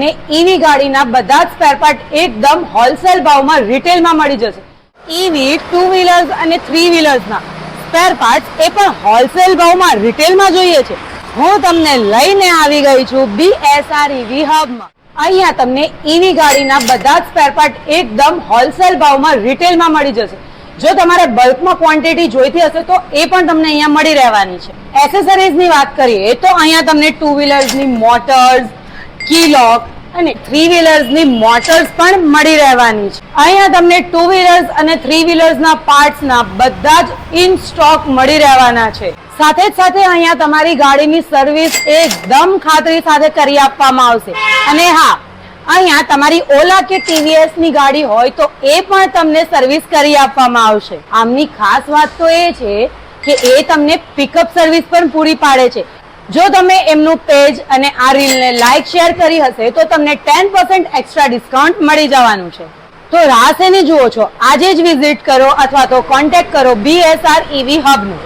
ને ઈવી ગાડીના બધા જ સ્પેર પાર્ટ એકદમ હોલસેલ ભાવમાં રિટેલમાં મળી જશે. ઈવી ટુ વ્હીલર્સ અને થ્રી વ્હીલર્સના સ્પેર પાર્ટ એ પણ હોલસેલ ભાવમાં રિટેલમાં જોઈએ છે. હું તમને લઈને આવી ગઈ છું BSR ઈવી હબમાં. અહીંયા તમને ઈવી ગાડીના બધા જ સ્પેર પાર્ટ એકદમ હોલસેલ ભાવમાં રિટેલમાં મળી જશે. જો તમારે બલ્કમાં ક્વોન્ટિટી જોઈતી હશે તો એ પણ તમને અહીંયા મળી રહેવાની છે. એસેસરીઝની વાત કરીએ તો અહીંયા તમને ટુ વ્હીલર્સની મોટર્સ, કી લોક અને થ્રી વ્હીલર્સની મોટર્સ પણ મળી રહેવાની છે. અહીંયા તમને ટુ વ્હીલર્સ અને થ્રી વ્હીલર્સના પાર્ટ્સના બધા જ ઇન સ્ટોક મળી રહેવાના છે. સાથે જ સાથે અહીંયા તમારી ગાડીની સર્વિસ એકદમ ખાતરી સાથે કરી આપવામાં આવશે. અને હા, અહીંયા તમારી ઓલા કે TVS ની ગાડી હોય તો એ પણ તમને સર્વિસ કરી આપવામાં આવશે. આમની ખાસ વાત તો એ છે કે એ તમને પિકઅપ સર્વિસ પણ પૂરી પાડે છે. જો તમે એમનું પેજ અને આ રીલને લાઈક શેર કરી હશે તો તમને 10% એક્સ્ટ્રા ડિસ્કાઉન્ટ મળી જવાનું છે. તો રાહ શેની જુઓ છો? આજે જ વિઝિટ કરો અથવા તો કોન્ટેક્ટ કરો BSR ઈવી હબનું.